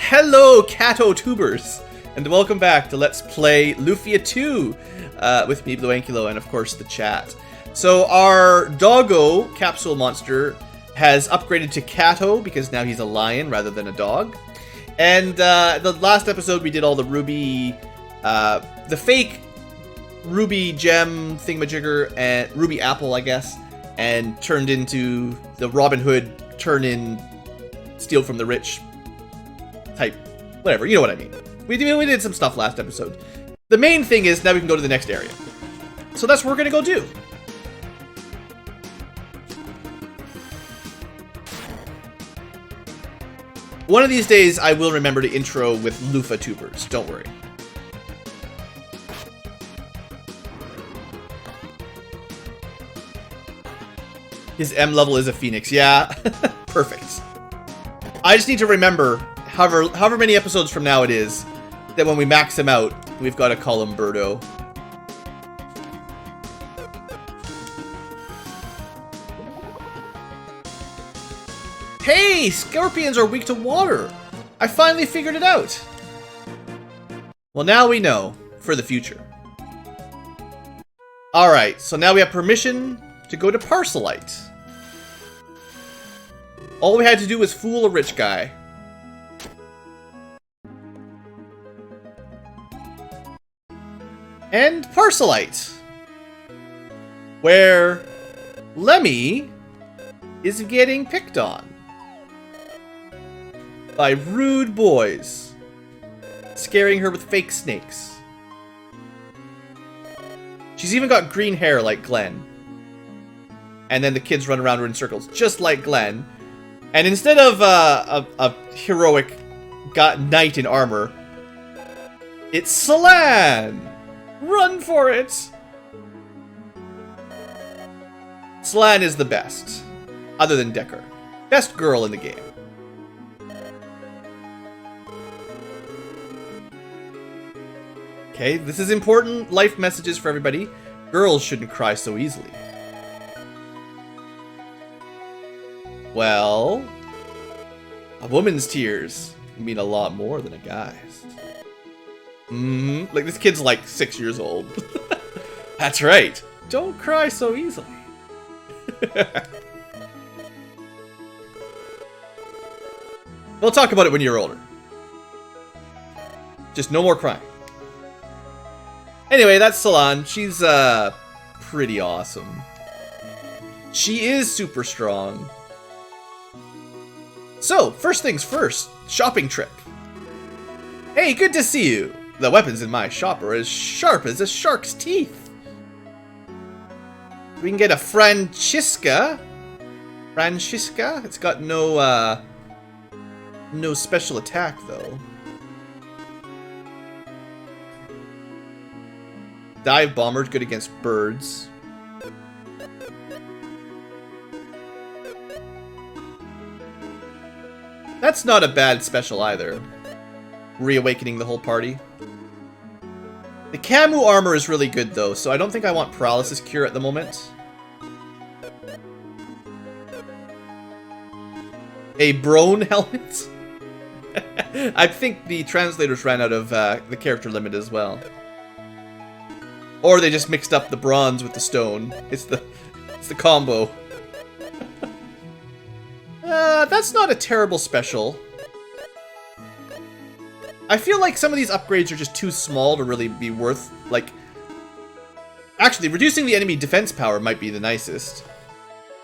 Hello, Cato Tubers, and welcome back to Let's Play Lufia 2 with me, BlueAnkylo, and of course the chat. So our doggo capsule monster has upgraded to Cato because now he's a lion rather than a dog. And the last episode we did all the ruby, the fake ruby gem thingamajigger and ruby apple, I guess, and turned into the Robin Hood turn-in, steal from the rich type, whatever, you know what I mean. We did some stuff last episode. The main thing is now we can go to the next area. So that's what we're gonna go do. One of these days I will remember to intro with Lufia tubers, don't worry. His M level is a phoenix, yeah. Perfect. I just need to remember, however many episodes from now it is, that when we max him out, we've got to call him Birdo. Hey! Scorpions are weak to water! I finally figured it out! Well, now we know, for the future. Alright, so now we have permission to go to Parcelite. All we had to do was fool a rich guy. And Parcelite, where Lemmy is getting picked on by rude boys, scaring her with fake snakes. She's even got green hair like Glenn. And then the kids run around her in circles, just like Glenn. And instead of a heroic knight in armor, it's Celan! Run for it! Celan is the best, other than Decker. Best girl in the game. Okay, this is important life messages for everybody. Girls shouldn't cry so easily. Well, a woman's tears mean a lot more than a guy's. Like, this kid's like 6 years old. That's right. Don't cry so easily. We'll talk about it when you're older. Just no more crying. Anyway, that's Celan. She's, pretty awesome. She is super strong. So, first things first, shopping trip. Hey, good to see you. The weapons in my shop are as sharp as a shark's teeth. We can get a Francisca. It's got no special attack, though. Dive Bomber's good against birds. That's not a bad special either. Reawakening the whole party. The Camu armor is really good though, so I don't think I want Paralysis Cure at the moment. A Brone helmet? I think the translators ran out of the character limit as well. Or they just mixed up the bronze with the stone. It's the combo. That's not a terrible special. I feel like some of these upgrades are just too small to really be worth, like... Actually, reducing the enemy defense power might be the nicest.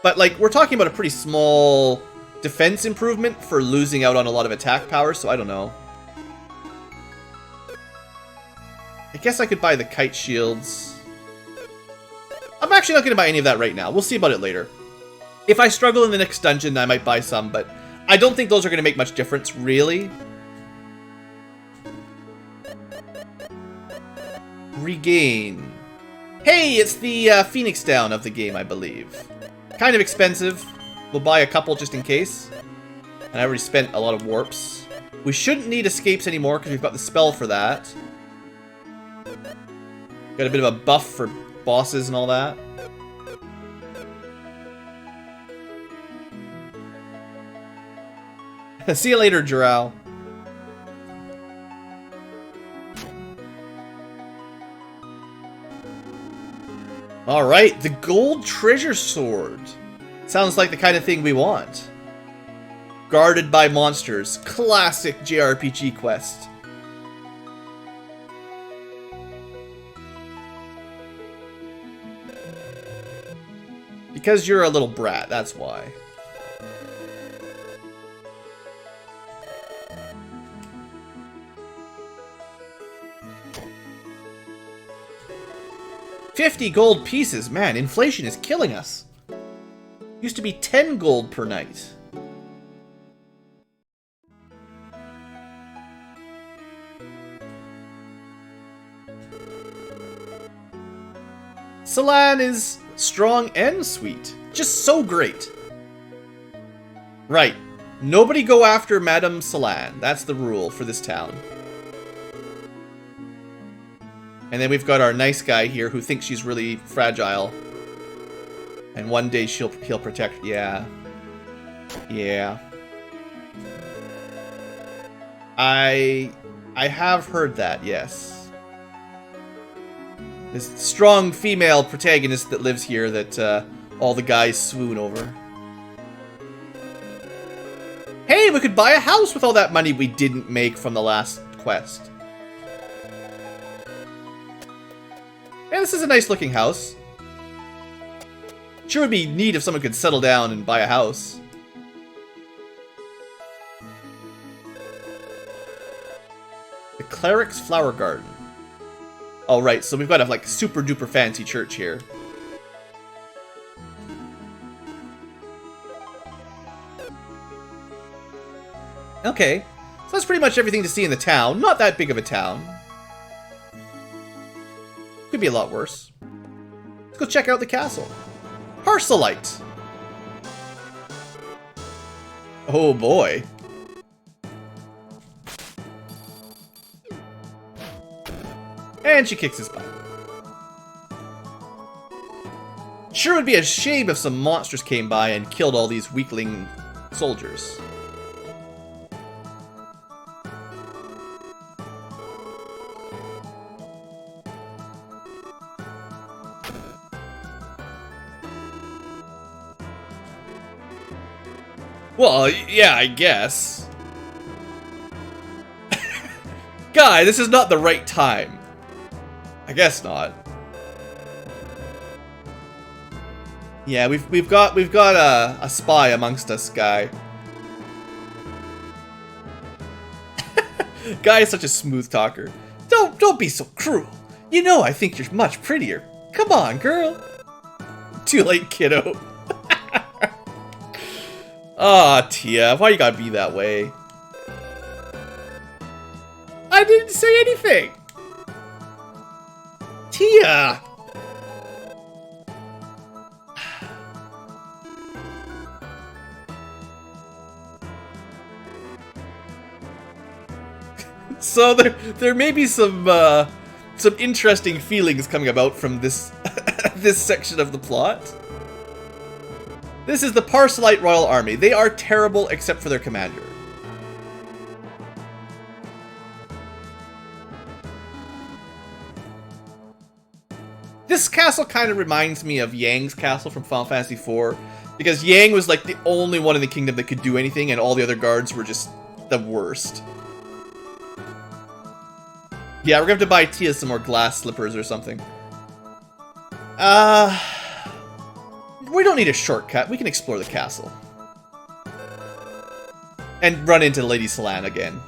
But, like, we're talking about a pretty small defense improvement for losing out on a lot of attack power, so I don't know. I guess I could buy the kite shields. I'm actually not going to buy any of that right now. We'll see about it later. If I struggle in the next dungeon, I might buy some, but I don't think those are going to make much difference, really. Regain. Hey, it's the Phoenix Down of the game, I believe. Kind of expensive. We'll buy a couple just in case. And I already spent a lot of warps. We shouldn't need escapes anymore because we've got the spell for that. Got a bit of a buff for bosses and all that. See you later, Jirao. Alright, the gold treasure sword. Sounds like the kind of thing we want. Guarded by monsters. Classic JRPG quest. Because you're a little brat, that's why. $50 gold pieces. Man, inflation is killing us. Used to be 10 gold per night. Celan is strong and sweet. Just so great. Right. Nobody go after Madame Celan. That's the rule for this town. And then we've got our nice guy here who thinks she's really fragile. And one day he'll protect. Yeah. Yeah. I have heard that, yes. This strong female protagonist that lives here that all the guys swoon over. Hey, we could buy a house with all that money we didn't make from the last quest. Yeah, this is a nice looking house. Sure would be neat if someone could settle down and buy a house. The Cleric's Flower Garden. Oh, right, so we've got a like super duper fancy church here. Okay, so that's pretty much everything to see in the town. Not that big of a town. Could be a lot worse. Let's go check out the castle. Parcelite. Oh boy. And she kicks his butt. Sure would be a shame if some monsters came by and killed all these weakling soldiers. Well, yeah, I guess. Guy, this is not the right time. I guess not. Yeah, we've got a spy amongst us, Guy. Guy is such a smooth talker. Don't be so cruel. You know I think you're much prettier. Come on, girl. Too late, kiddo. Aw, Tia, why you gotta be that way? I didn't say anything! Tia! So there may be some interesting feelings coming about from this this section of the plot. This is the Parcelite Royal Army. They are terrible except for their commander. This castle kind of reminds me of Yang's castle from Final Fantasy IV, because Yang was like the only one in the kingdom that could do anything, and all the other guards were just the worst. Yeah, we're gonna have to buy Tia some more glass slippers or something. We don't need a shortcut. We can explore the castle. And run into Lady Celan again.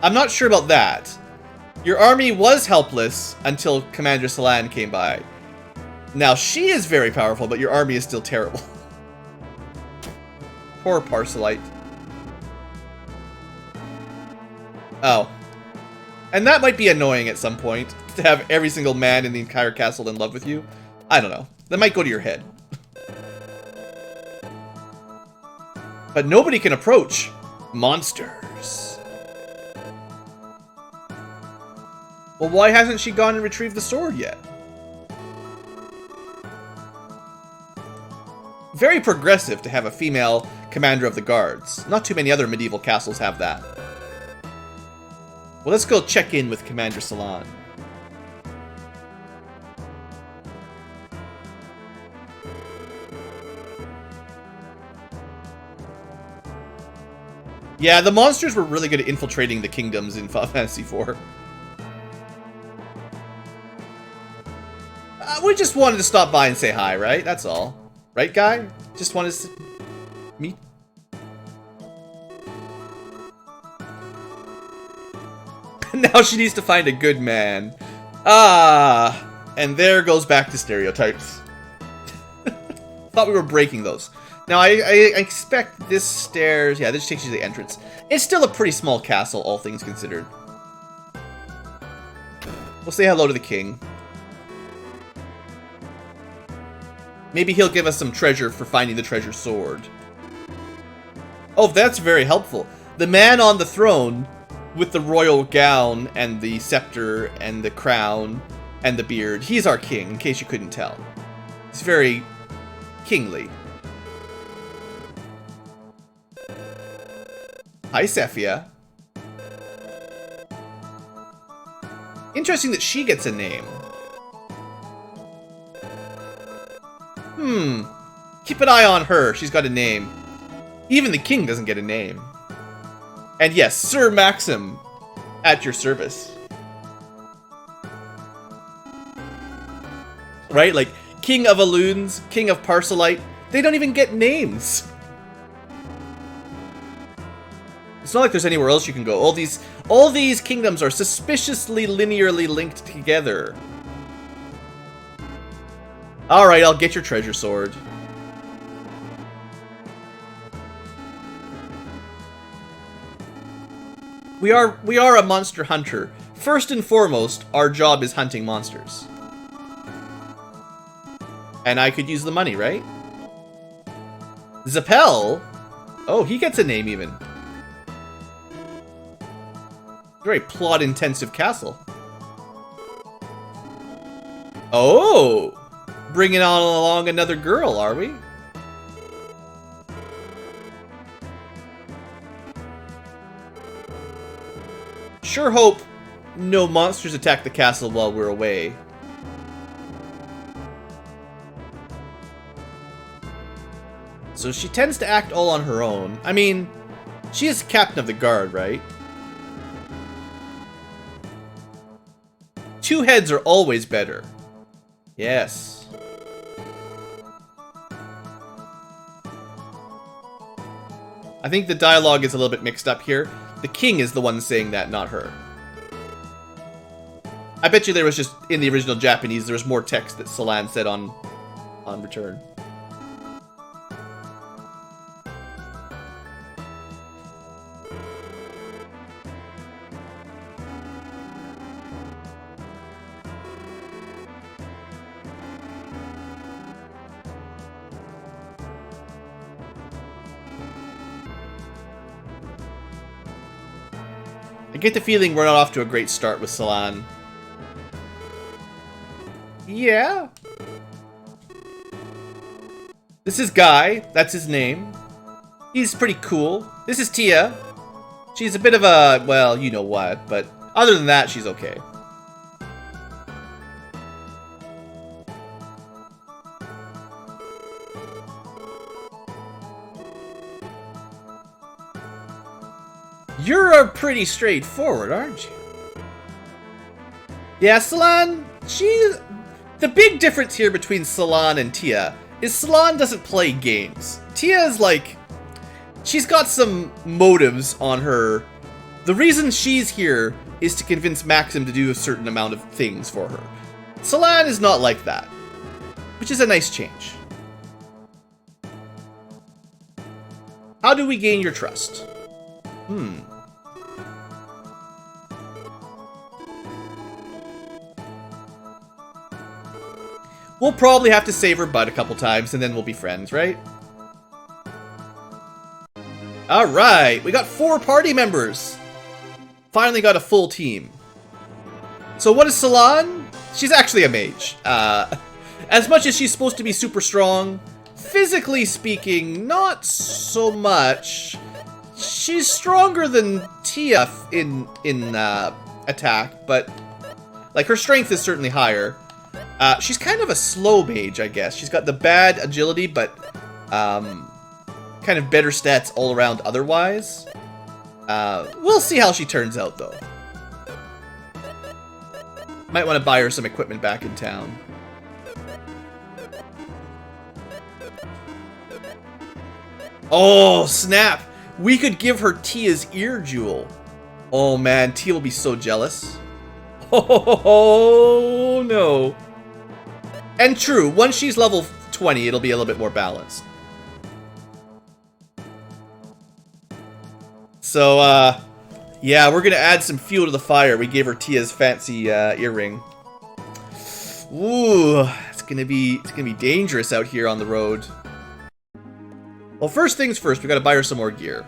I'm not sure about that. Your army was helpless until Commander Celan came by. Now, she is very powerful, but your army is still terrible. Poor Parcelite. Oh. And that might be annoying at some point, to have every single man in the entire castle in love with you. I don't know. That might go to your head. But nobody can approach monsters. Well, why hasn't she gone and retrieved the sword yet? Very progressive to have a female commander of the guards. Not too many other medieval castles have that. Well, let's go check in with Commander Celan. Yeah, the monsters were really good at infiltrating the kingdoms in Final Fantasy IV. We just wanted to stop by and say hi, right? That's all. Right, guy? Just wanted to meet. Now she needs to find a good man. Ah, and there goes back to stereotypes. Thought we were breaking those. Now, I expect this stairs... Yeah, this takes you to the entrance. It's still a pretty small castle, all things considered. We'll say hello to the king. Maybe he'll give us some treasure for finding the treasure sword. Oh, that's very helpful. The man on the throne with the royal gown and the scepter and the crown and the beard. He's our king, in case you couldn't tell. He's very kingly. Hi, Sephia. Interesting that she gets a name. Keep an eye on her. She's got a name. Even the king doesn't get a name. And yes, Sir Maxim, at your service. Right? Like, King of Aloons, King of Parcelite, they don't even get names. It's not like there's anywhere else you can go. All these kingdoms are suspiciously linearly linked together. Alright, I'll get your treasure sword. We are a monster hunter. First and foremost, our job is hunting monsters. And I could use the money, right? Zappel? Oh, he gets a name even. Very plot-intensive castle. Oh! Bringing on along another girl, are we? Sure hope no monsters attack the castle while we're away. So she tends to act all on her own. I mean, she is captain of the guard, right? Two heads are always better. Yes. I think the dialogue is a little bit mixed up here. The king is the one saying that, not her. I bet you there was just, in the original Japanese, there was more text that Solan said on return. I get the feeling we're not off to a great start with Solan. Yeah. This is Guy. That's his name. He's pretty cool. This is Tia. She's a bit of a, well, you know what, but other than that, she's okay. You're pretty straightforward, aren't you? Yeah, Solan, the big difference here between Solan and Tia is Solan doesn't play games. Tia is like, she's got some motives on her. The reason she's here is to convince Maxim to do a certain amount of things for her. Solan is not like that, which is a nice change. How do we gain your trust? We'll probably have to save her butt a couple times, and then we'll be friends, right? Alright, we got 4 party members! Finally got a full team. So what is Solan? She's actually a mage. As much as she's supposed to be super strong, physically speaking, not so much. She's stronger than Tia in attack, but like her strength is certainly higher. She's kind of a slow mage, I guess. She's got the bad agility, but kind of better stats all around otherwise. We'll see how she turns out, though. Might want to buy her some equipment back in town. Oh, snap! We could give her Tia's ear jewel. Oh man, Tia will be so jealous. Oh no. And true, once she's level 20, it'll be a little bit more balanced. So, yeah, we're gonna add some fuel to the fire. We gave her Tia's fancy earring. Ooh, it's gonna be dangerous out here on the road. Well, first things first, we gotta buy her some more gear.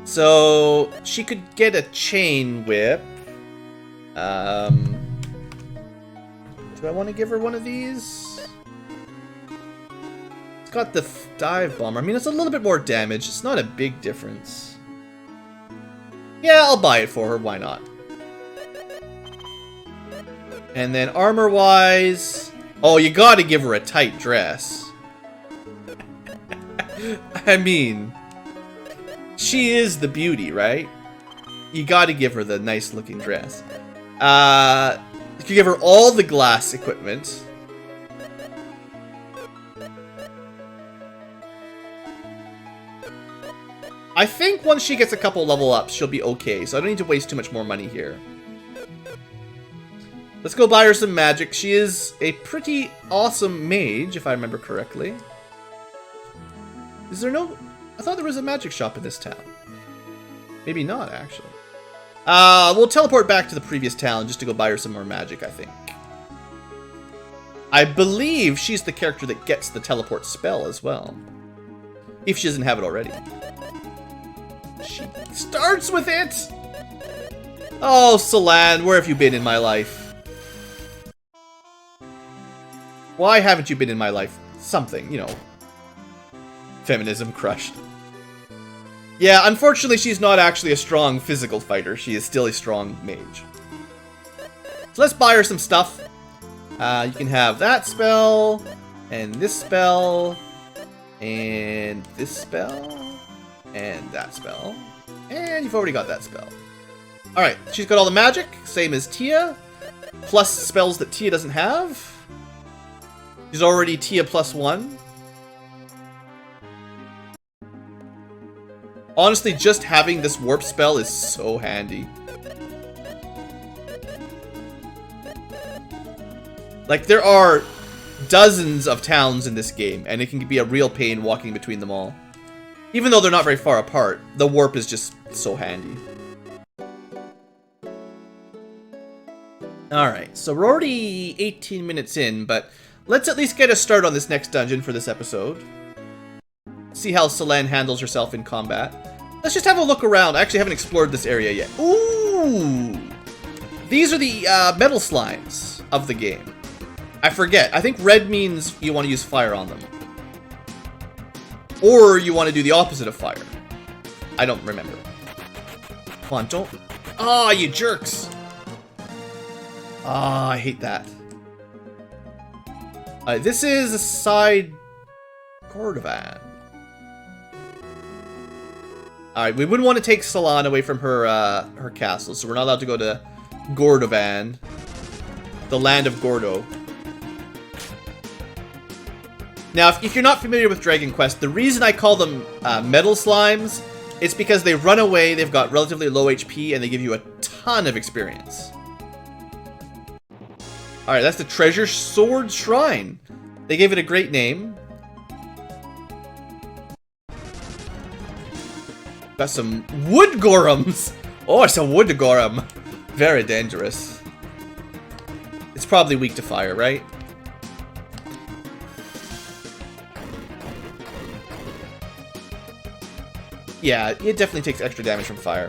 So she could get a chain whip. Do I want to give her one of these? It's got the dive bomber. I mean, it's a little bit more damage. It's not a big difference. Yeah, I'll buy it for her. Why not? And then armor-wise... Oh, you gotta give her a tight dress. I mean... She is the beauty, right? You gotta give her the nice-looking dress. You can give her all the glass equipment. I think once she gets a couple level ups, she'll be okay, so I don't need to waste too much more money here. Let's go buy her some magic. She is a pretty awesome mage, if I remember correctly. Is there no... I thought there was a magic shop in this town. Maybe not, actually. We'll teleport back to the previous town just to go buy her some more magic, I think. I believe she's the character that gets the teleport spell as well. If she doesn't have it already. She starts with it! Oh, Solan, where have you been in my life? Why haven't you been in my life? Something, you know. Feminism crushed. Yeah, unfortunately, she's not actually a strong physical fighter. She is still a strong mage. So let's buy her some stuff. You can have that spell, and this spell, and this spell, and that spell. And you've already got that spell. Alright, she's got all the magic, same as Tia, plus spells that Tia doesn't have. She's already Tia +1. Honestly, just having this warp spell is so handy. Like, there are dozens of towns in this game, and it can be a real pain walking between them all. Even though they're not very far apart, the warp is just so handy. Alright, so we're already 18 minutes in, but let's at least get a start on this next dungeon for this episode. See how Solan handles herself in combat. Let's just have a look around. I actually haven't explored this area yet. Ooh! These are the metal slimes of the game. I forget. I think red means you want to use fire on them. Or you want to do the opposite of fire. I don't remember. Come on, don't... Ah, you jerks! Ah, I hate that. This is a side... Cordovan. Alright, we wouldn't want to take Solan away from her her castle, so we're not allowed to go to Gordovan, the land of Gordo. Now, if you're not familiar with Dragon Quest, the reason I call them metal slimes is because they run away, they've got relatively low HP, and they give you a ton of experience. Alright, that's the Treasure Sword Shrine. They gave it a great name. Got some wood gorums. Oh, it's a wood gorum. Very dangerous. It's probably weak to fire, right? Yeah, it definitely takes extra damage from fire.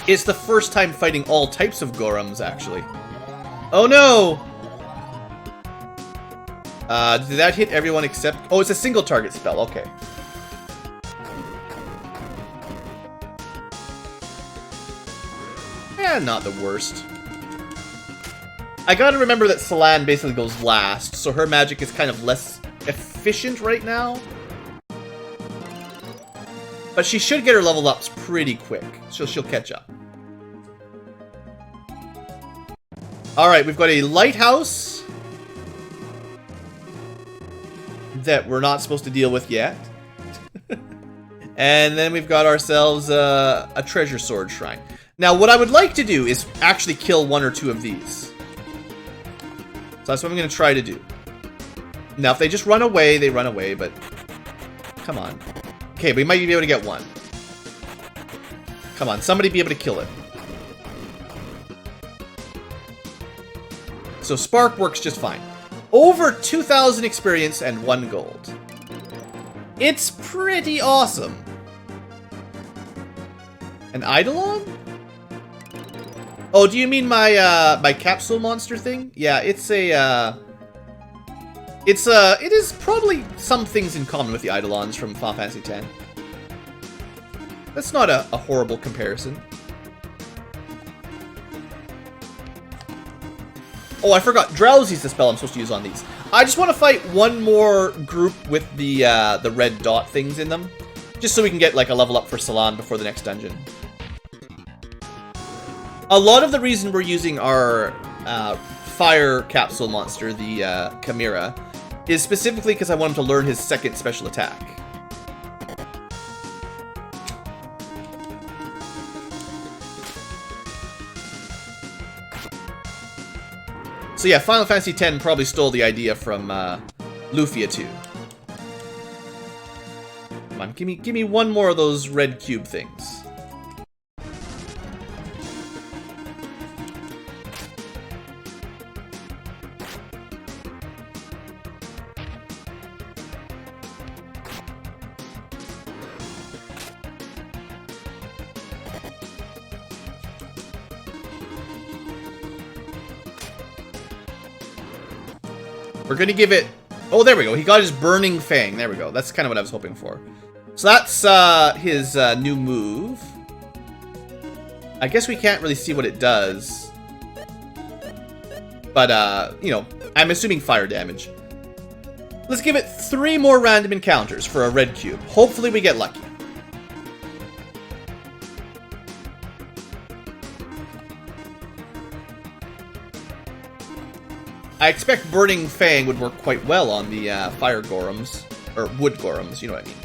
It's the first time fighting all types of gorums, actually. Oh no! Did that hit everyone except... Oh, it's a single target spell. Okay. Yeah, not the worst. I gotta remember that Celan basically goes last, so her magic is kind of less efficient right now. But she should get her level ups pretty quick, so she'll catch up. Alright, we've got a lighthouse that we're not supposed to deal with yet. And then we've got ourselves a treasure sword shrine. Now, what I would like to do is actually kill 1 or 2 of these. So that's what I'm going to try to do. Now, if they just run away, they run away, but... Come on. Okay, we might be able to get 1. Come on, somebody be able to kill it. So Spark works just fine. Over 2,000 experience and 1 gold. It's pretty awesome. An Eidolon? Oh, do you mean my my capsule monster thing? Yeah, it is probably some things in common with the Eidolons from Final Fantasy X. That's not a horrible comparison. Oh, I forgot. Drowsy's the spell I'm supposed to use on these. I just want to fight 1 more group with the red dot things in them. Just so we can get like a level up for Celan before the next dungeon. A lot of the reason we're using our fire capsule monster, the Chimera, is specifically because I want him to learn his 2nd special attack. So yeah, Final Fantasy X probably stole the idea from Lufia 2. Come on, give me 1 more of those red cube things. We're gonna give it... Oh, there we go. He got his Burning Fang. There we go. That's kind of what I was hoping for. So that's his new move. I guess we can't really see what it does. But, you know, I'm assuming fire damage. Let's give it 3 more random encounters for a red cube. Hopefully we get lucky. I expect Burning Fang would work quite well on the fire Gorums. Or wood Gorums, you know what I mean.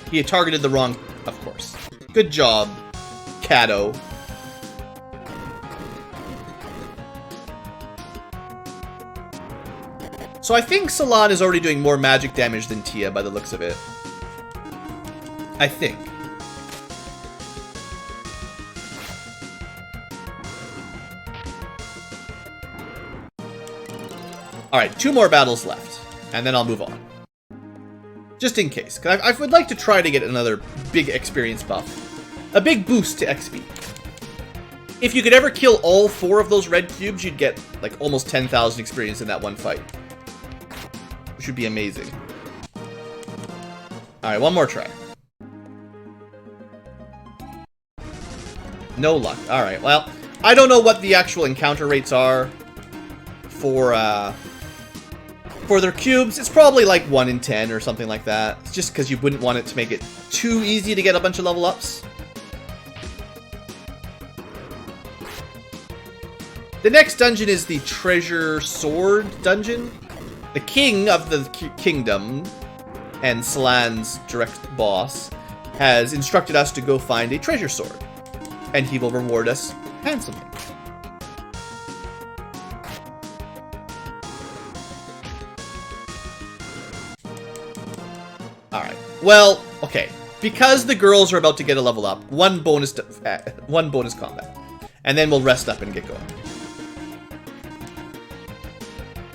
He had targeted the wrong... Of course. Good job, Kato. So I think Celan is already doing more magic damage than Tia by the looks of it. I think. Alright, 2 more battles left, and then I'll move on. Just in case, because I would like to try to get another big experience buff. A big boost to XP. If you could ever kill all 4 of those red cubes, you'd get like almost 10,000 experience in that one fight. Which would be amazing. Alright, 1 more try. No luck. Alright, well, I don't know what the actual encounter rates are for their cubes. It's probably like 1 in 10 or something like that. It's just because you wouldn't want it to make it too easy to get a bunch of level ups. The next dungeon is the Treasure Sword dungeon. The king of the kingdom and Celan's direct boss has instructed us to go find a treasure sword, and he will reward us handsomely. Alright, well, okay. Because the girls are about to get a level up, one bonus combat. And then we'll rest up and get going.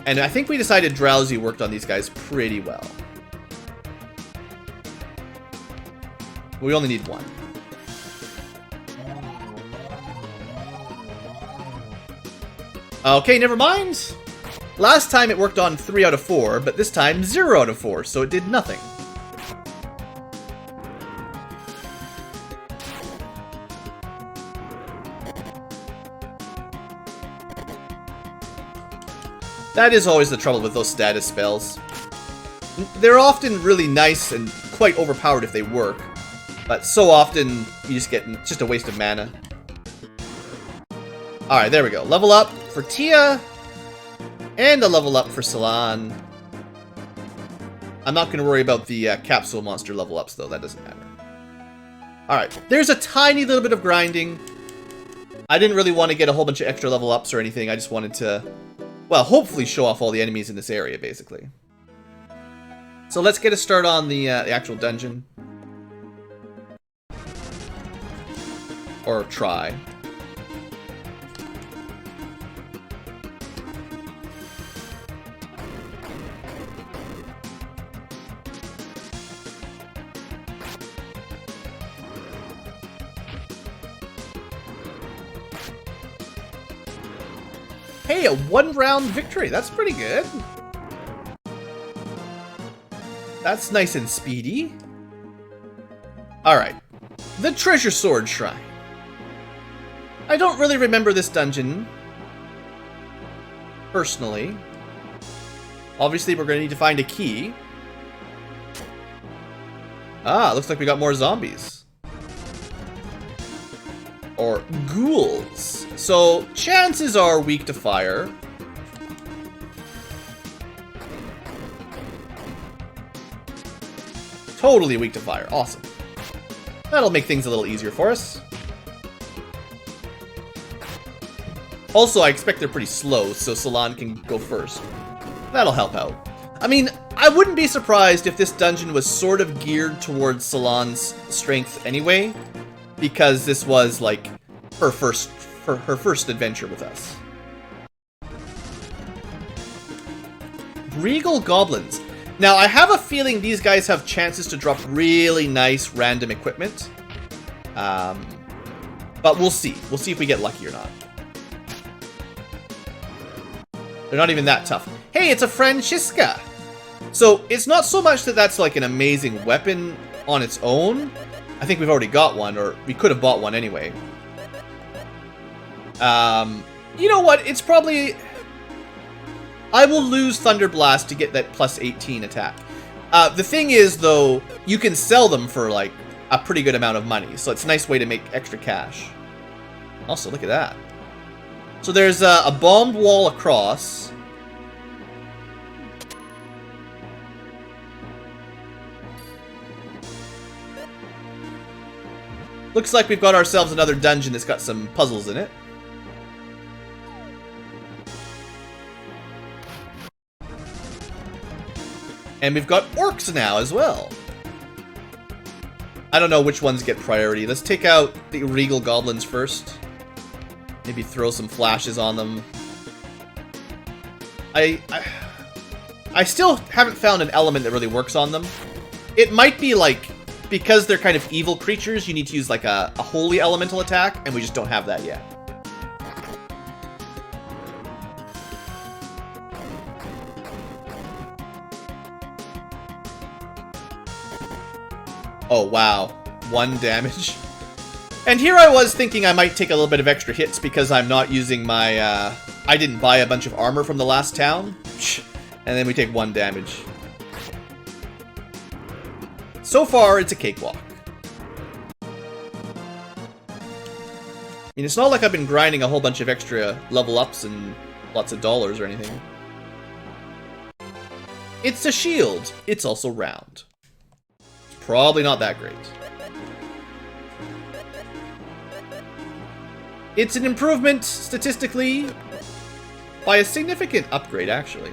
And I think we decided Drowsy worked on these guys pretty well. We only need 1. Okay, never mind. Last time it worked on 3 out of 4, but this time 0 out of 4, so it did nothing. That is always the trouble with those status spells. They're often really nice and quite overpowered if they work, but so often you just get just a waste of mana. Alright, there we go. Level up for Tia, and a level up for Salan. I'm not going to worry about the capsule monster level ups, though. That doesn't matter. Alright, there's a tiny little bit of grinding. I didn't really want to get a whole bunch of extra level ups or anything. I just wanted to, well, hopefully show off all the enemies in this area, basically. So let's get a start on the actual dungeon. Or try. Hey, a one-round victory. That's pretty good. That's nice and speedy. Alright. The Treasure Sword Shrine. I don't really remember this dungeon personally. Obviously, we're going to need to find a key. Ah, looks like we got more zombies. Or ghouls. So, chances are weak to fire. Totally weak to fire. Awesome. That'll make things a little easier for us. Also, I expect they're pretty slow, so Salan can go first. That'll help out. I mean, I wouldn't be surprised if this dungeon was sort of geared towards Salan's strength anyway, because this was, like, her first adventure with us. Regal Goblins. Now, I have a feeling these guys have chances to drop really nice random equipment. But we'll see. We'll see if we get lucky or not. They're not even that tough. Hey, it's a Francisca! So, it's not so much that that's like an amazing weapon on its own. I think we've already got one, or we could have bought one anyway. You know what? It's probably... I will lose Thunder Blast to get that plus 18 attack. The thing is, though, you can sell them for, like, a pretty good amount of money. So it's a nice way to make extra cash. Also, look at that. So there's a bombed wall across. Looks like we've got ourselves another dungeon that's got some puzzles in it. And we've got orcs now as well. I don't know which ones get priority. Let's take out the Regal Goblins first. Maybe throw some flashes on them. I still haven't found an element that really works on them. It might be like, because they're kind of evil creatures, you need to use like a holy elemental attack, and we just don't have that yet. Oh, wow. 1 damage. And here I was thinking I might take a little bit of extra hits because I'm not using my, I didn't buy a bunch of armor from the last town. And then we take 1 damage. So far, it's a cakewalk. I mean, it's not like I've been grinding a whole bunch of extra level ups and lots of dollars or anything. It's a shield. It's also round. Probably not that great. It's an improvement, statistically, by a significant upgrade, actually.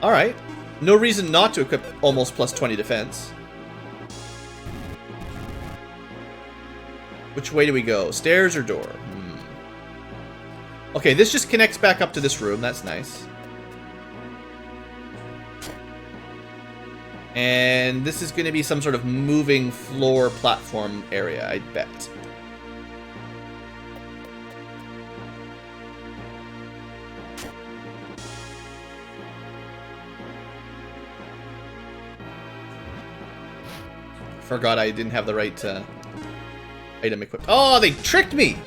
Alright. No reason not to equip almost plus 20 defense. Which way do we go? Stairs or door? Okay, this just connects back up to this room. That's nice. And this is going to be some sort of moving floor platform area, I bet. Forgot I didn't have the right item equipped. Oh, they tricked me!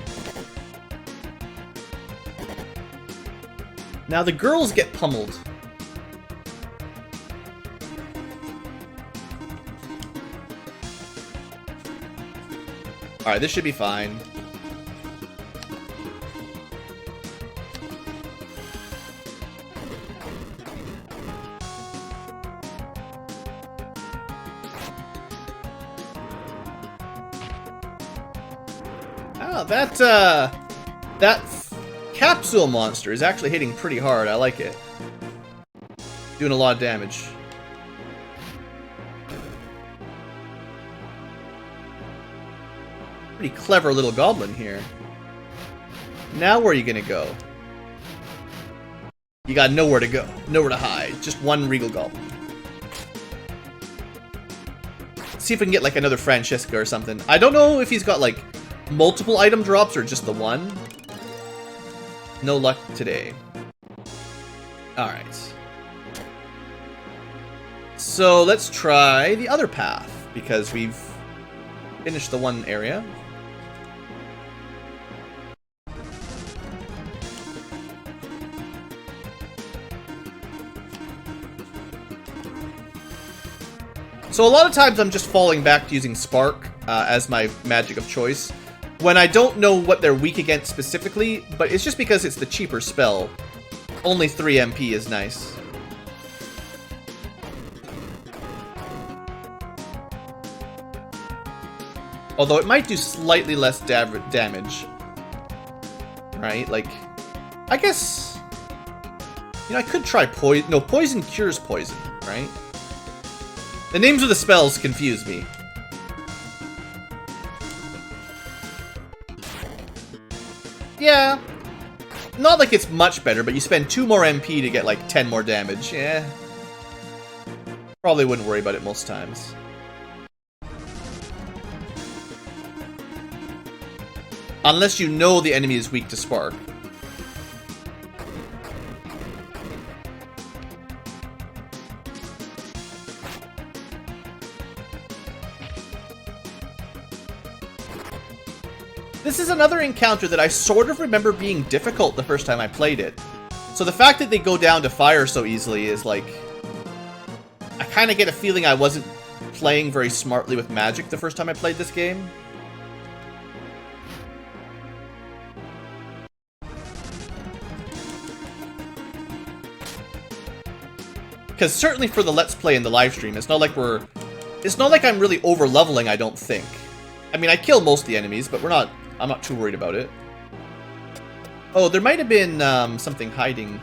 Now the girls get pummeled. Alright, this should be fine. Oh, that capsule monster is actually hitting pretty hard. I like it. Doing a lot of damage. Pretty clever little goblin here. Now where are you gonna go? You got nowhere to go. Nowhere to hide. Just one regal goblin. Let's see if we can get like another Francesca or something. I don't know if he's got like multiple item drops or just the one. No luck today. Alright. So let's try the other path, because we've finished the one area. So a lot of times I'm just falling back to using Spark as my magic of choice when I don't know what they're weak against specifically, but it's just because it's the cheaper spell. Only 3 MP is nice. Although it might do slightly less damage. Right? Like, I guess... You know, I could try poison. No, poison cures poison, right? The names of the spells confuse me. Yeah. Not like it's much better, but you spend 2 more MP to get like 10 more damage. Yeah. Probably wouldn't worry about it most times. Unless you know the enemy is weak to Spark. This is another encounter that I sort of remember being difficult the first time I played it. So the fact that they go down to fire so easily is like... I kind of get a feeling I wasn't playing very smartly with magic the first time I played this game. Because certainly for the Let's Play and the live stream, it's not like we're... It's not like I'm really over-leveling, I don't think. I mean, I kill most of the enemies, but we're not... I'm not too worried about it. Oh, there might have been something hiding.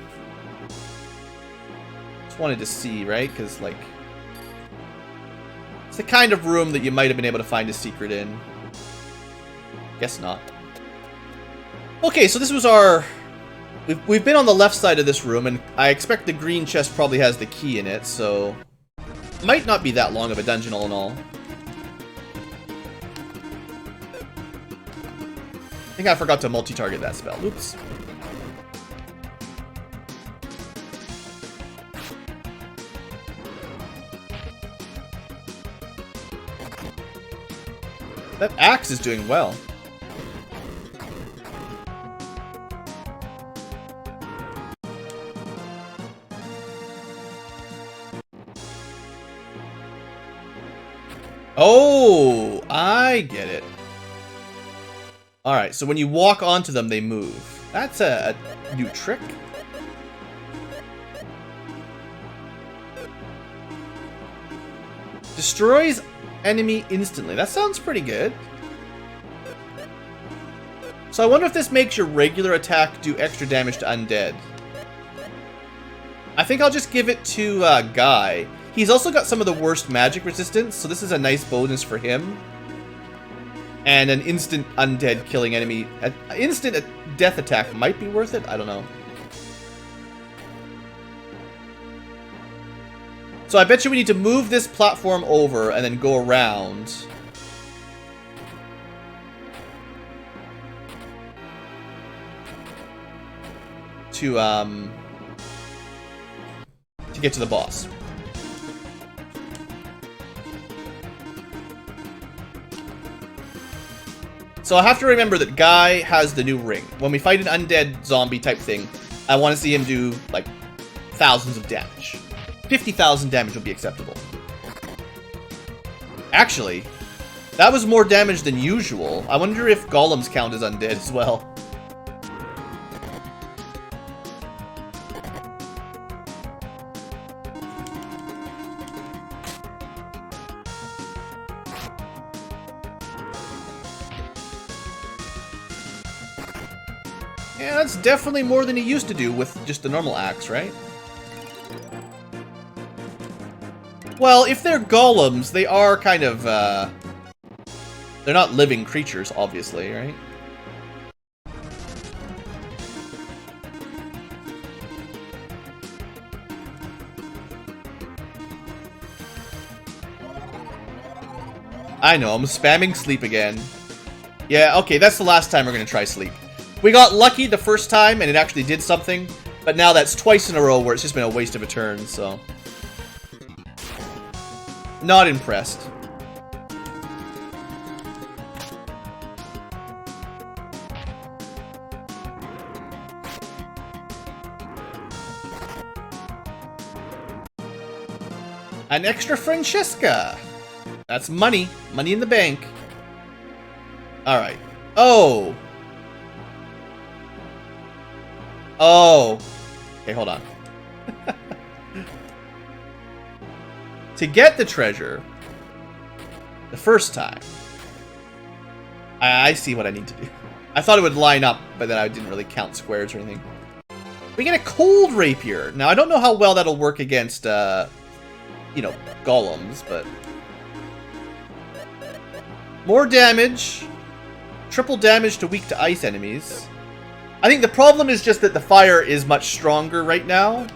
Just wanted to see, right? Because, like... It's the kind of room that you might have been able to find a secret in. Guess not. Okay, so this was our... We've been on the left side of this room, and I expect the green chest probably has the key in it, so... Might not be that long of a dungeon all in all. I think I forgot to multi-target that spell. Oops. That axe is doing well. Oh, I get it. Alright, so when you walk onto them, they move. That's a new trick. Destroys enemy instantly. That sounds pretty good. So I wonder if this makes your regular attack do extra damage to undead. I think I'll just give it to Guy. He's also got some of the worst magic resistance, so this is a nice bonus for him. And an instant undead killing enemy. An instant death attack might be worth it? I don't know. So I bet you we need to move this platform over and then go around. To get to the boss. So I have to remember that Guy has the new ring. When we fight an undead zombie type thing, I want to see him do, like, thousands of damage. 50,000 damage would be acceptable. Actually, that was more damage than usual. I wonder if golems count as undead as well. Yeah, that's definitely more than he used to do with just the normal axe, right? Well, if they're golems, they are kind of, they're not living creatures, obviously, right? I know, I'm spamming sleep again. Yeah, okay, that's the last time we're gonna try sleep. We got lucky the first time, and it actually did something, but now that's twice in a row where it's just been a waste of a turn, so... Not impressed. An extra Francesca! That's money. Money in the bank. Alright. Oh! Oh! Okay, hold on. To get the treasure, the first time, I see what I need to do. I thought it would line up, but then I didn't really count squares or anything. We get a cold rapier. Now, I don't know how well that'll work against, you know, golems, but... More damage. Triple damage to weak to ice enemies. I think the problem is just that the fire is much stronger right now.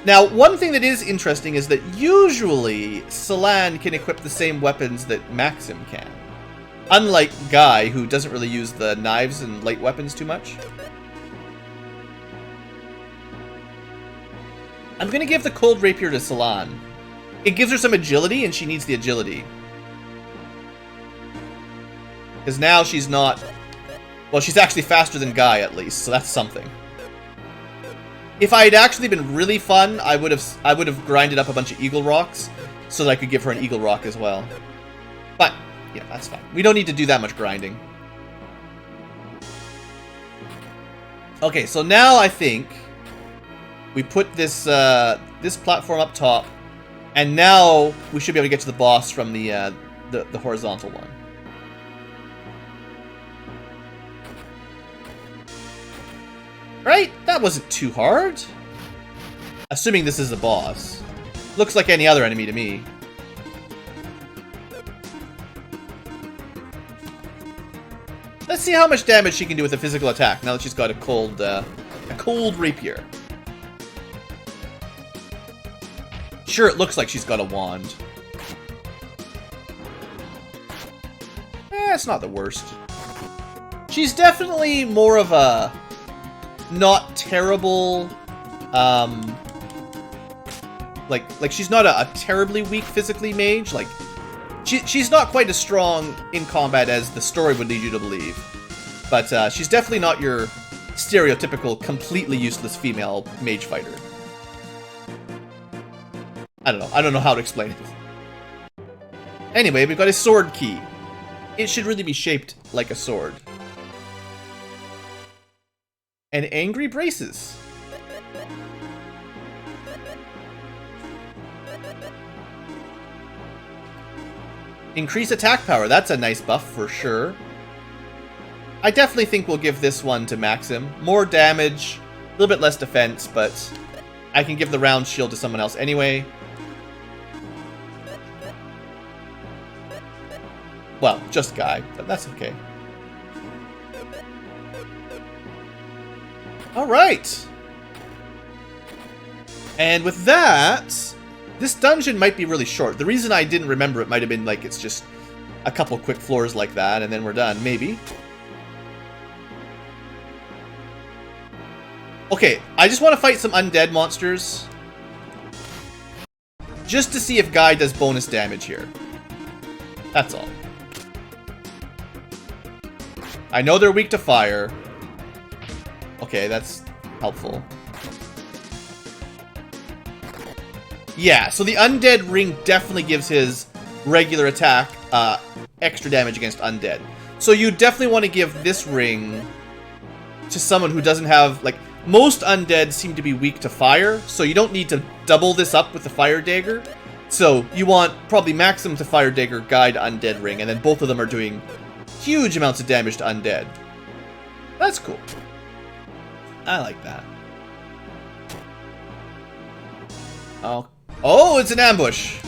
Now, one thing that is interesting is that usually Celan can equip the same weapons that Maxim can. Unlike Guy, who doesn't really use the knives and light weapons too much. I'm going to give the cold rapier to Celan. It gives her some agility, and she needs the agility. Because now she's not... Well, she's actually faster than Guy, at least, so that's something. If I had actually been really fun, I would have grinded up a bunch of Eagle Rocks so that I could give her an Eagle Rock as well. But, yeah, that's fine. We don't need to do that much grinding. Okay, so now I think we put this this platform up top, and now we should be able to get to the boss from the horizontal one. Right? That wasn't too hard. Assuming this is a boss. Looks like any other enemy to me. Let's see how much damage she can do with a physical attack now that she's got a cold rapier. Sure, it looks like she's got a wand. It's not the worst. She's definitely more of a... not terrible, like she's not a terribly weak physically mage. Like, she's not quite as strong in combat as the story would lead you to believe. But she's definitely not your stereotypical, completely useless female mage fighter. I don't know how to explain it. Anyway, we've got a sword key. It should really be shaped like a sword. And angry braces. Increase attack power. That's a nice buff for sure. I definitely think we'll give this one to Maxim. More damage, a little bit less defense, but I can give the round shield to someone else anyway. Well, just Guy, but that's okay. Alright! And with that, this dungeon might be really short. The reason I didn't remember it might have been like it's just a couple quick floors like that, and then we're done, maybe. Okay, I just want to fight some undead monsters. Just to see if Guy does bonus damage here. That's all. I know they're weak to fire. Okay, that's helpful. Yeah, so the undead ring definitely gives his regular attack extra damage against undead. So you definitely want to give this ring to someone who doesn't have, like, most undead seem to be weak to fire, so you don't need to double this up with the fire dagger. So you want probably maximum to fire dagger, guide, undead ring, and then both of them are doing huge amounts of damage to undead. That's cool. I like that. Oh, it's an ambush.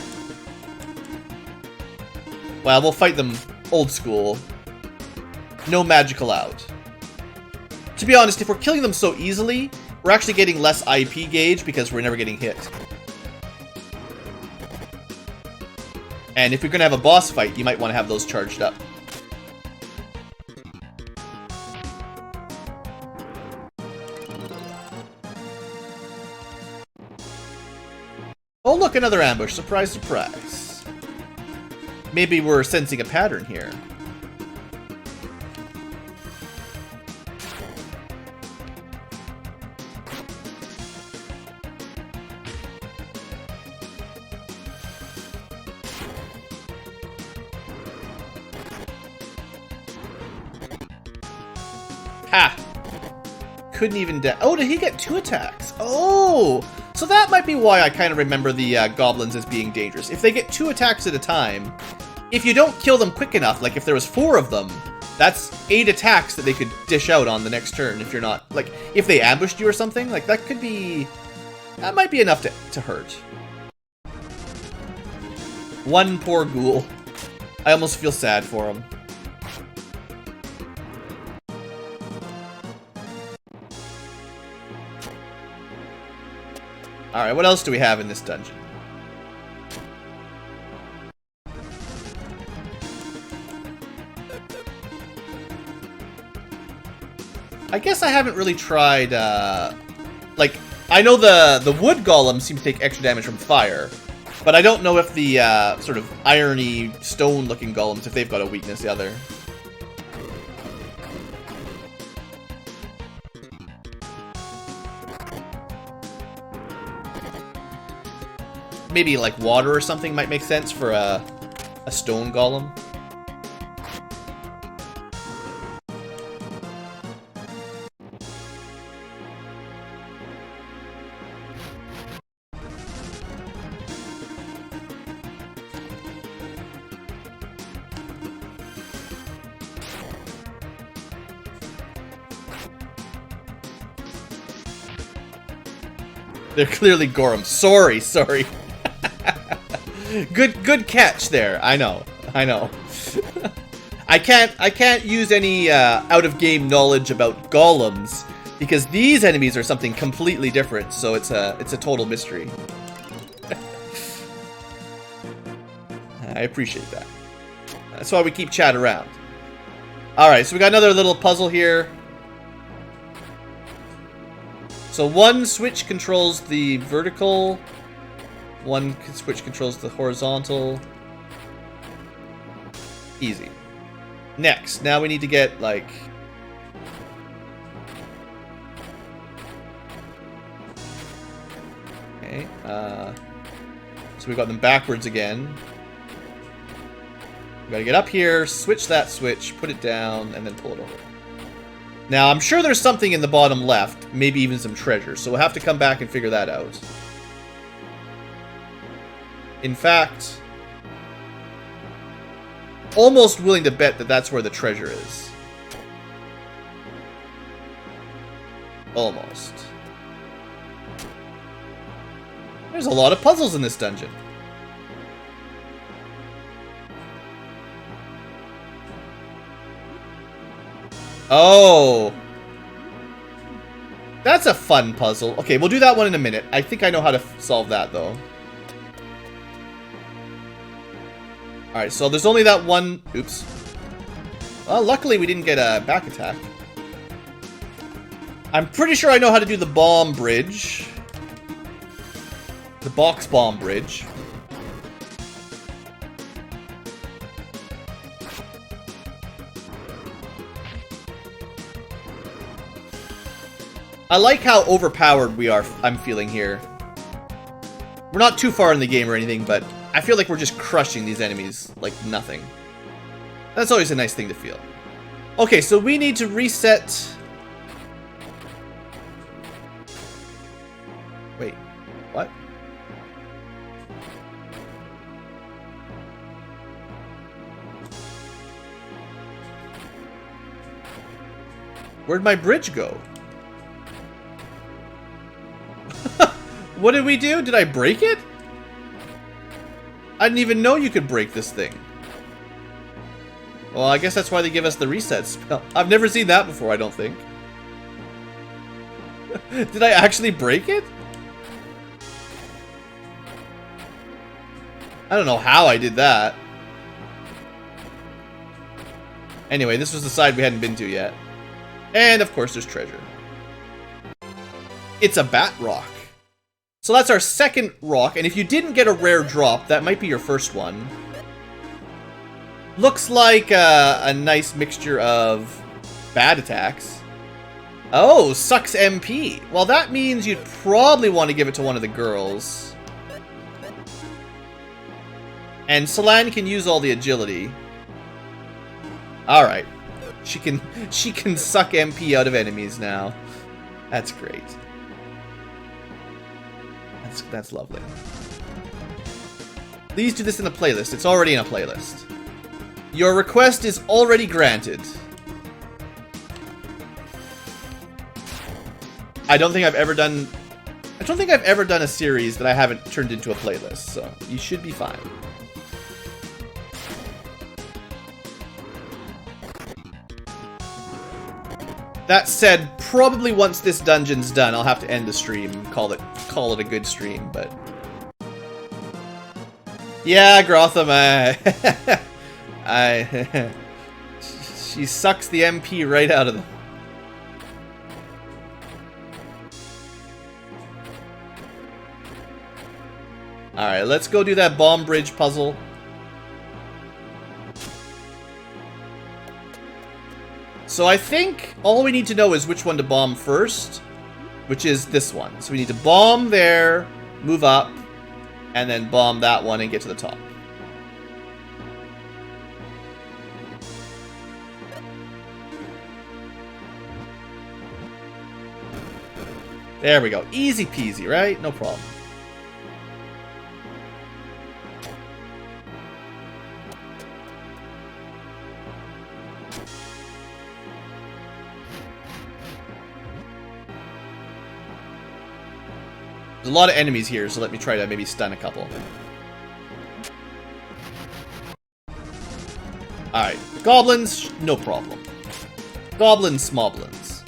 Well, we'll fight them old school. No magic allowed. To be honest, if we're killing them so easily, we're actually getting less IP gauge because we're never getting hit. And if you're going to have a boss fight, you might want to have those charged up. Oh, look, another ambush. Surprise, surprise. Maybe we're sensing a pattern here. Ha! Couldn't even oh, did he get 2 attacks? Oh! So that might be why I kind of remember the goblins as being dangerous. If they get 2 attacks at a time, if you don't kill them quick enough, like if there was 4 of them, that's 8 attacks that they could dish out on the next turn if you're not, like, if they ambushed you or something, like that could be, that might be enough to hurt. One poor ghoul. I almost feel sad for him. Alright, what else do we have in this dungeon? I guess I haven't really tried, like, I know the wood golems seem to take extra damage from fire, but I don't know if the, sort of irony stone-looking golems, if they've got a weakness either. Maybe like water or something might make sense for a stone golem. They're clearly Gorham. Sorry. Good catch there. I know. I can't use any out of game knowledge about golems because these enemies are something completely different. So it's a total mystery. I appreciate that. That's why we keep chat around. All right, so we got another little puzzle here. So one switch controls the vertical. One switch controls the horizontal. Easy. Next, now we need to get, like... Okay, so we got them backwards again. We gotta get up here, switch that switch, put it down, and then pull it over. Now, I'm sure there's something in the bottom left, maybe even some treasure, so we'll have to come back and figure that out. In fact, almost willing to bet that that's where the treasure is. Almost. There's a lot of puzzles in this dungeon. Oh. That's a fun puzzle. Okay, we'll do that one in a minute. I think I know how to solve that, though. Alright, so there's only that one... Oops. Well, luckily we didn't get a back attack. I'm pretty sure I know how to do the bomb bridge. The box bomb bridge. I like how overpowered I'm feeling here. We're not too far in the game or anything, but I feel like we're just crushing these enemies like nothing. That's always a nice thing to feel. Okay, so we need to reset... Wait, what? Where'd my bridge go? What did we do? Did I break it? I didn't even know you could break this thing. Well, I guess that's why they give us the reset spell. I've never seen that before, I don't think. Did I actually break it? I don't know how I did that. Anyway, this was the side we hadn't been to yet. And, of course, there's treasure. It's a bat rock. So that's our second rock, and if you didn't get a rare drop, that might be your first one. Looks like a nice mixture of bad attacks. Oh, sucks MP. Well, that means you'd probably want to give it to one of the girls. And Solange can use all the agility. Alright. She can suck MP out of enemies now. That's great. That's lovely. Please do this in a playlist. It's already in a playlist. Your request is already granted. I don't think I've ever done a series that I haven't turned into a playlist, so you should be fine. That said, probably once this dungeon's done, I'll have to end the stream and call it a good stream, but... Yeah, Grotham, she sucks the MP right out of them. Alright, let's go do that bomb bridge puzzle. So I think all we need to know is which one to bomb first, which is this one. So we need to bomb there, move up, and then bomb that one and get to the top. There we go. Easy peasy, right? No problem. There's a lot of enemies here, so let me try to maybe stun a couple. Alright. Goblins, no problem. Goblins, smoblins.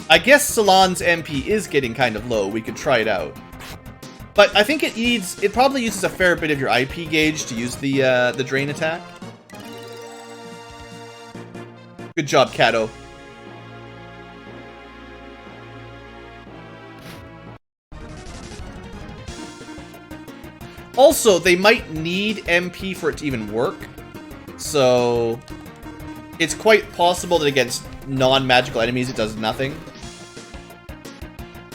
I guess Solange's MP is getting kind of low. We could try it out. But I think it probably uses a fair bit of your IP gauge to use the drain attack. Good job, Kato. Also, they might need MP for it to even work. So, it's quite possible that against non-magical enemies it does nothing.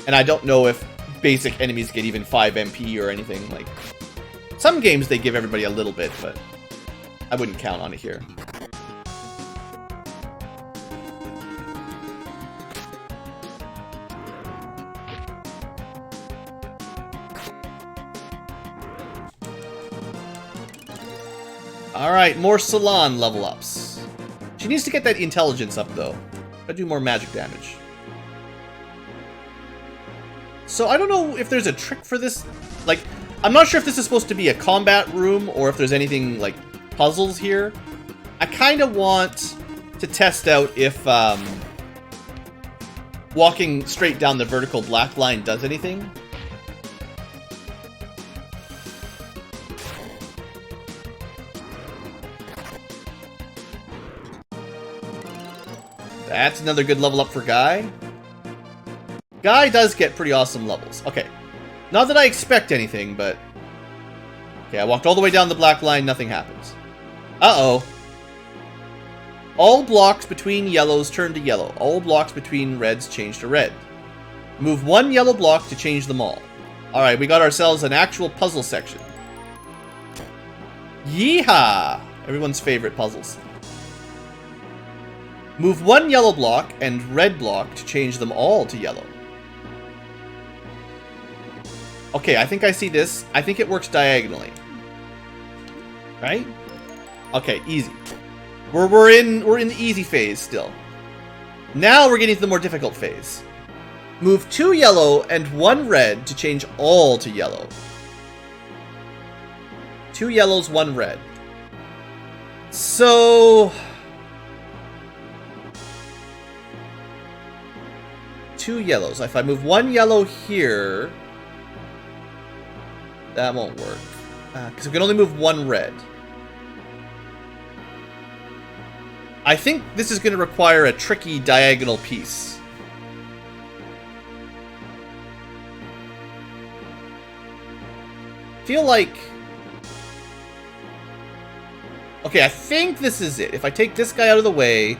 And I don't know if basic enemies get even 5 MP or anything. Like, some games they give everybody a little bit, but I wouldn't count on it here. Alright, more Solange level ups. She needs to get that intelligence up, though. Gotta do more magic damage. So I don't know if there's a trick for this. Like, I'm not sure if this is supposed to be a combat room or if there's anything, like, puzzles here. I kind of want to test out if walking straight down the vertical black line does anything. That's another good level up for Guy. Guy does get pretty awesome levels. Okay. Not that I expect anything, but... Okay, I walked all the way down the black line, nothing happens. Uh-oh. All blocks between yellows turn to yellow. All blocks between reds change to red. Move one yellow block to change them all. Alright, we got ourselves an actual puzzle section. Yeehaw! Everyone's favorite puzzles. Move one yellow block and red block to change them all to yellow. Okay, I think I see this. I think it works diagonally. Right? Okay, easy. We're in the easy phase still. Now we're getting to the more difficult phase. Move 2 yellow and 1 red to change all to yellow. 2 yellows, 1 red. So 2 yellows. If I move 1 yellow here, that won't work. Because we can only move 1 red. I think this is going to require a tricky diagonal piece. Feel like... Okay, I think this is it. If I take this guy out of the way,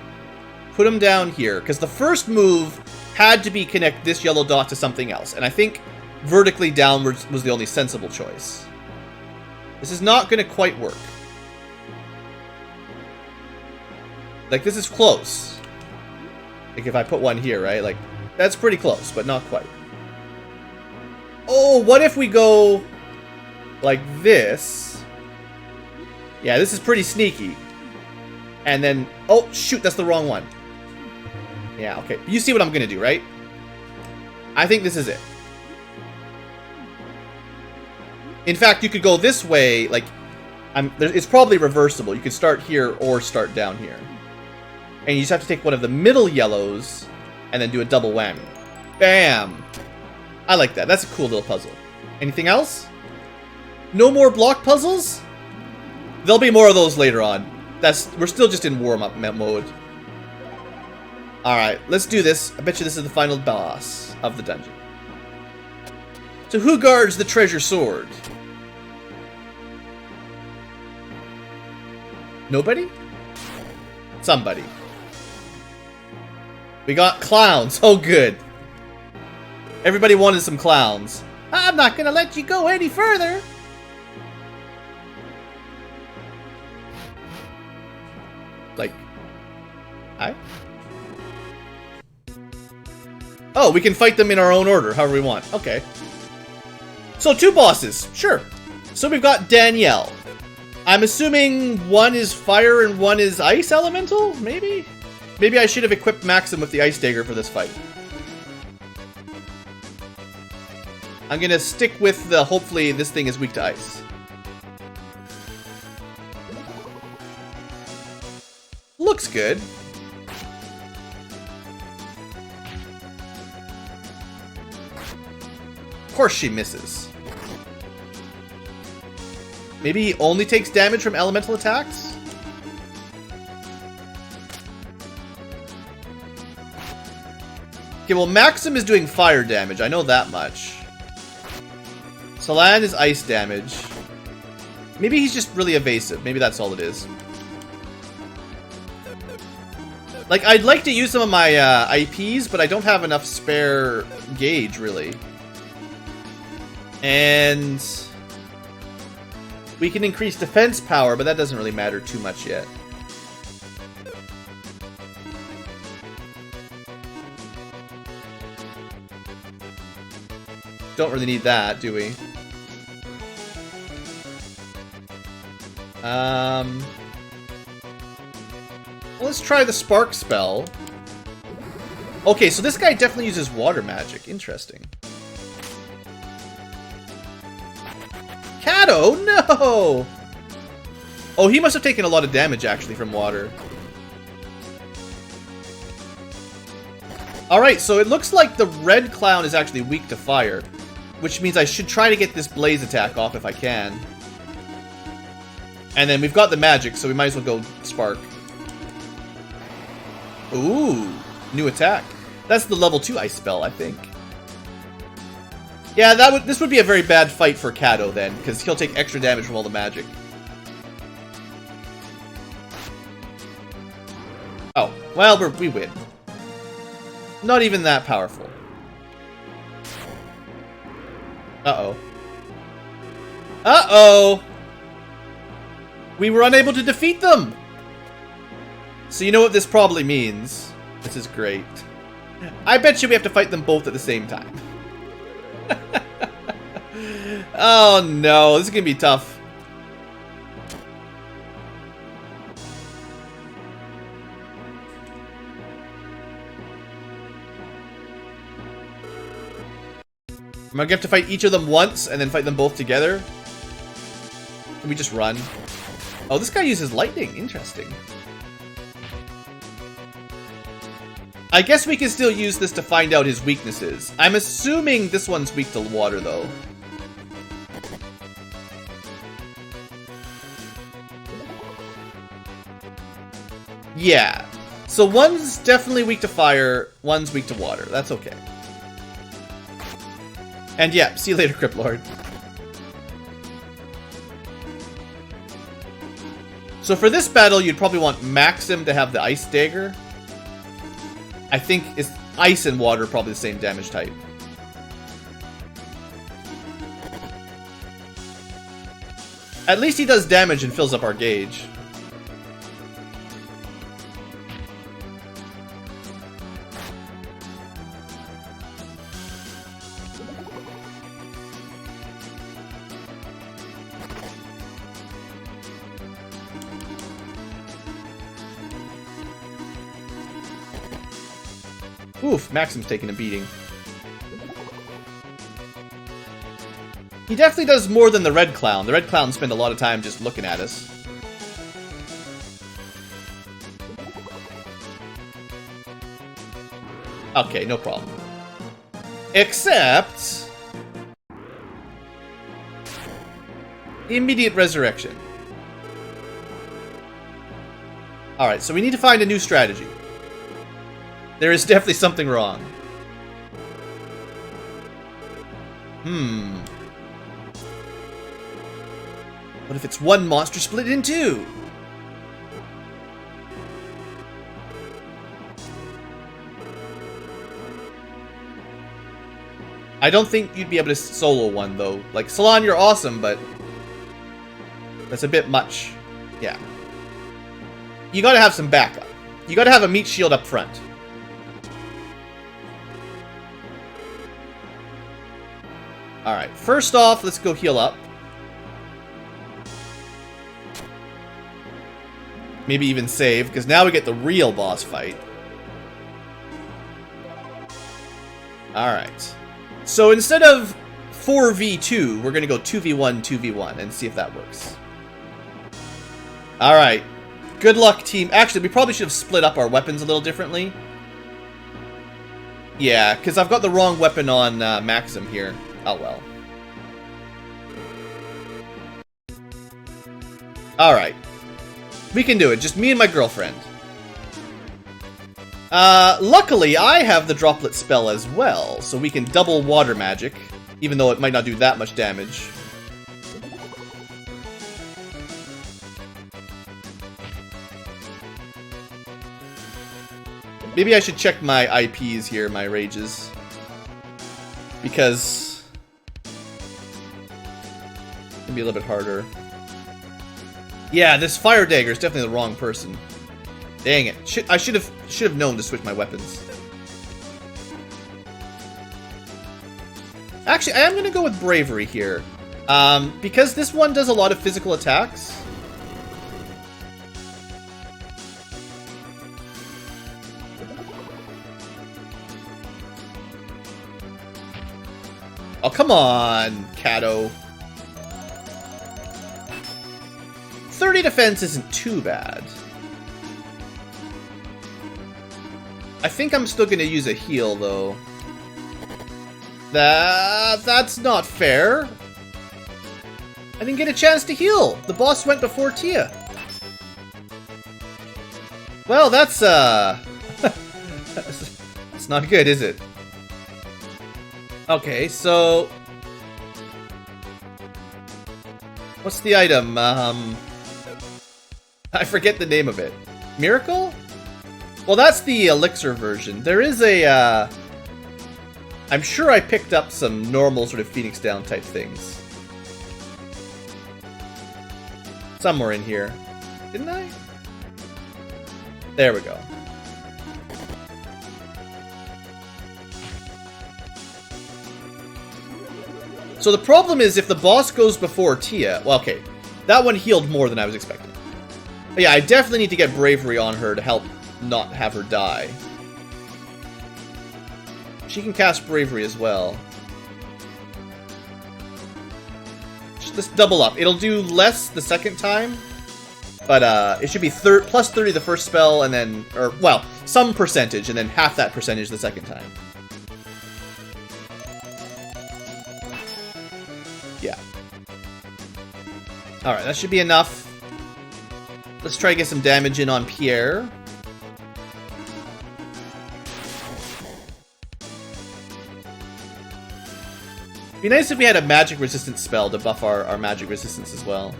put him down here, because the first move had to be connect this yellow dot to something else, and I think vertically downwards was the only sensible choice. This is not going to quite work. Like, this is close. Like, if I put one here, right? Like, that's pretty close, but not quite. Oh, what if we go like this? Yeah, this is pretty sneaky. And then... Oh, shoot, that's the wrong one. Yeah, okay. You see what I'm going to do, right? I think this is it. In fact, you could go this way, like... it's probably reversible. You could start here or start down here. And you just have to take one of the middle yellows and then do a double whammy. Bam! I like that. That's a cool little puzzle. Anything else? No more block puzzles? There'll be more of those later on. We're still just in warm-up mode. Alright, let's do this. I bet you this is the final boss of the dungeon. So who guards the treasure sword? Nobody? Somebody. We got clowns. Oh, good. Everybody wanted some clowns. I'm not gonna let you go any further. Like, hi? Oh, we can fight them in our own order, however we want. Okay. So 2 bosses. Sure. So we've got Danielle. I'm assuming one is fire and one is ice elemental? Maybe? Maybe I should have equipped Maxim with the ice dagger for this fight. I'm gonna stick with the hopefully this thing is weak to ice. Looks good. Of course she misses. Maybe he only takes damage from elemental attacks? Okay, well, Maxim is doing fire damage. I know that much. Salan is ice damage. Maybe he's just really evasive. Maybe that's all it is. Like, I'd like to use some of my IPs, but I don't have enough spare gauge, really. And we can increase defense power, but that doesn't really matter too much yet. Don't really need that, do we? Let's try the spark spell. Okay, so this guy definitely uses water magic. Interesting. Kato, no! Oh, he must have taken a lot of damage, actually, from water. Alright, so it looks like the red clown is actually weak to fire, which means I should try to get this blaze attack off if I can. And then we've got the magic, so we might as well go spark. Ooh, new attack. That's the level 2 ice spell, I think. Yeah, this would be a very bad fight for Kato then, because he'll take extra damage from all the magic. Oh, well, we win. Not even that powerful. Uh-oh. Uh-oh! We were unable to defeat them! So you know what this probably means. This is great. I bet you we have to fight them both at the same time. Oh no, this is gonna be tough. Am I gonna have to fight each of them once and then fight them both together? Can we just run? Oh, this guy uses lightning. Interesting. I guess we can still use this to find out his weaknesses. I'm assuming this one's weak to water, though. Yeah. So one's definitely weak to fire, one's weak to water. That's okay. And yeah, see you later, Crypt Lord. So for this battle, you'd probably want Maxim to have the Ice Dagger. I think it's ice and water, probably the same damage type. At least he does damage and fills up our gauge. Oof, Maxim's taking a beating. He definitely does more than the Red Clown. The Red Clown spend a lot of time just looking at us. Okay, no problem. Except... immediate resurrection. Alright, so we need to find a new strategy. There is definitely something wrong. What if it's one monster split in two? I don't think you'd be able to solo one, though. Like, Salon, you're awesome, but... that's a bit much. Yeah. You gotta have some backup. You gotta have a meat shield up front. Alright, first off, let's go heal up. Maybe even save, because now we get the real boss fight. Alright. So instead of 4v2, we're going to go 2v1, 2v1, and see if that works. Alright. Good luck, team. Actually, we probably should have split up our weapons a little differently. Yeah, because I've got the wrong weapon on Maxim here. Oh well. Alright. We can do it. Just me and my girlfriend. Luckily, I have the droplet spell as well, so we can double water magic, even though it might not do that much damage. Maybe I should check my IPs here, my rages. Because... it'll be a little bit harder. Yeah, this fire dagger is definitely the wrong person. Dang it. I should have known to switch my weapons. Actually, I am going to go with bravery here. Because this one does a lot of physical attacks. Oh, come on, Kato. 30 defense isn't too bad. I think I'm still going to use a heal, though. That's not fair. I didn't get a chance to heal. The boss went before Tia. Well, that's that's not good, is it? Okay, so... what's the item? I forget the name of it. Miracle? Well, that's the elixir version. There is a, I'm sure I picked up some normal sort of Phoenix Down type things. Somewhere in here. Didn't I? There we go. So the problem is if the boss goes before Tia... Well, okay. That one healed more than I was expecting. But yeah, I definitely need to get Bravery on her to help not have her die. She can cast Bravery as well. Just double up. It'll do less the second time. But it should be plus 30 the first spell and then... Or, well, some percentage and then half that percentage the second time. Yeah. Alright, that should be enough. Let's try to get some damage in on Pierre. It'd be nice if we had a magic resistance spell to buff our magic resistance as well.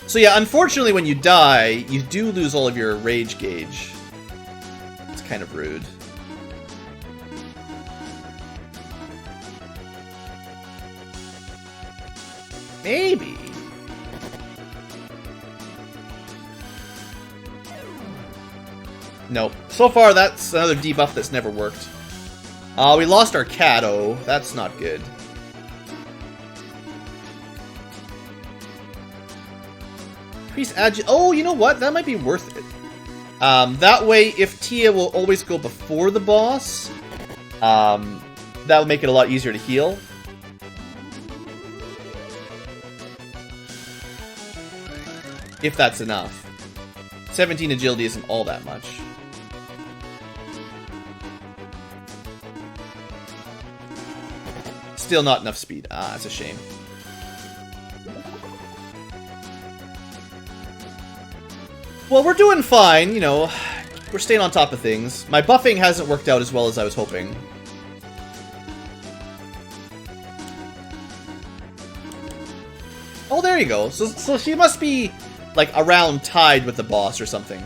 So yeah, unfortunately when you die, you do lose all of your rage gauge. It's kind of rude. Maybe. Nope. So far, that's another debuff that's never worked. We lost our Cato. That's not good. Increase oh, you know what? That might be worth it. That way, if Tia will always go before the boss, that will make it a lot easier to heal. If that's enough. 17 agility isn't all that much. Still not enough speed. Ah, that's a shame. Well, we're doing fine, you know. We're staying on top of things. My buffing hasn't worked out as well as I was hoping. Oh, there you go. So she must be, like, around tied with the boss or something.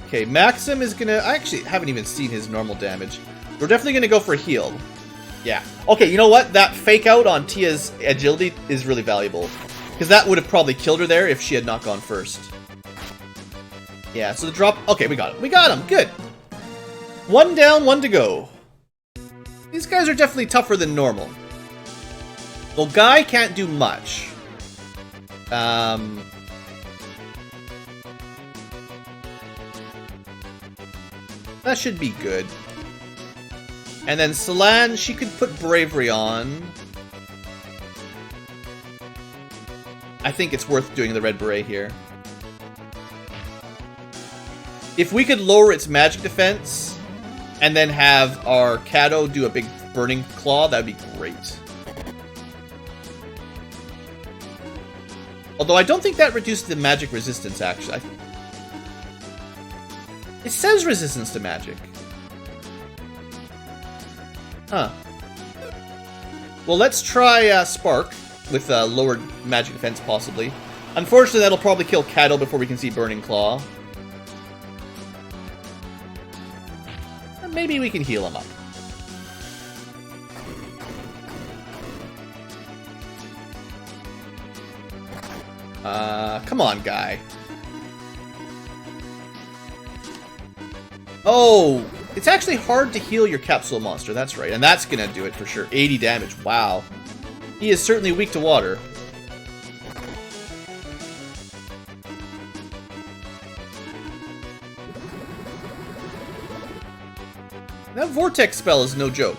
Okay, Maxim is gonna... I actually haven't even seen his normal damage. We're definitely gonna go for a heal. Yeah. Okay, you know what? That fake out on Tia's agility is really valuable. Because that would have probably killed her there if she had not gone first. Yeah, so the drop... Okay, we got him. We got him! Good! One down, one to go. These guys are definitely tougher than normal. Well, Guy can't do much. That should be good. And then Solange, she could put Bravery on. I think it's worth doing the Red Beret here. If we could lower its magic defense, and then have our Cato do a big Burning Claw, that would be great. Although I don't think that reduced the magic resistance, actually. It says resistance to magic. Huh. Well, let's try Spark with lowered magic defense, possibly. Unfortunately, that'll probably kill Cato before we can see Burning Claw. Maybe we can heal him up. Come on, Guy. Oh, it's actually hard to heal your capsule monster, that's right. And that's gonna do it for sure. 80 damage, wow. He is certainly weak to water. That Vortex spell is no joke.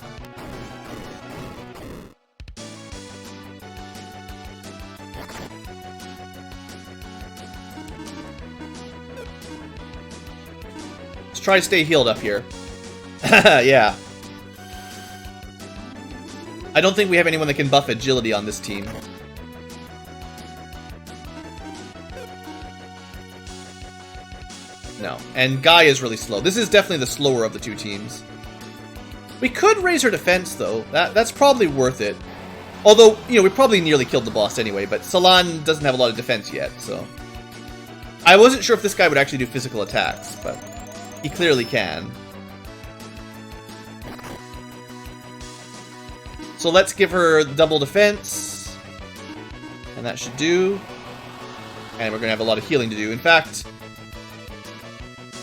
Let's try to stay healed up here. Yeah. I don't think we have anyone that can buff agility on this team. No. And Guy is really slow. This is definitely the slower of the two teams. We could raise her defense, though. That's probably worth it. Although, you know, we probably nearly killed the boss anyway, but Salan doesn't have a lot of defense yet, so... I wasn't sure if this guy would actually do physical attacks, but he clearly can. So let's give her double defense. And that should do. And we're going to have a lot of healing to do. In fact...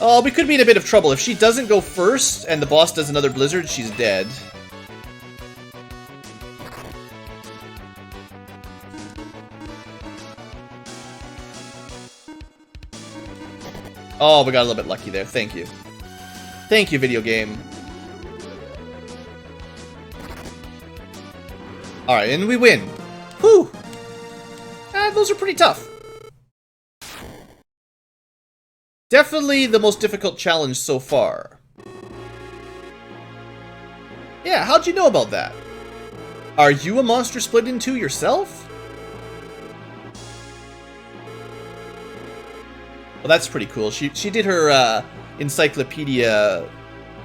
Oh, we could be in a bit of trouble. If she doesn't go first and the boss does another blizzard, she's dead. Oh, we got a little bit lucky there. Thank you. Thank you, video game. Alright, and we win. Whew! Those are pretty tough. Definitely the most difficult challenge so far. Yeah, how'd you know about that? Are you a monster split in two yourself? Well, that's pretty cool. She did her Encyclopedia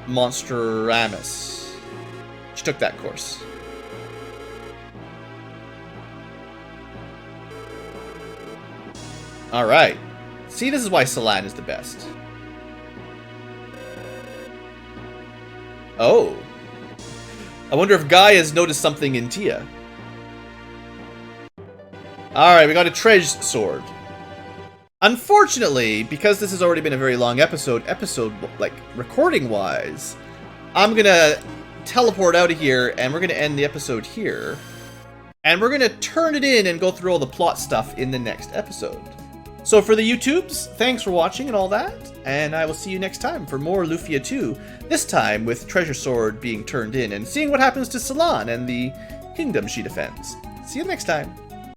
Monsteramus. She took that course. Alright. See, this is why Salan is the best. Oh. I wonder if Guy has noticed something in Tia. Alright, we got a Treasure Sword. Unfortunately, because this has already been a very long episode, like, recording-wise, I'm gonna teleport out of here, and we're gonna end the episode here. And we're gonna turn it in and go through all the plot stuff in the next episode. So for the YouTubes, thanks for watching and all that, and I will see you next time for more Lufia 2, this time with Treasure Sword being turned in and seeing what happens to Salan and the kingdom she defends. See you next time.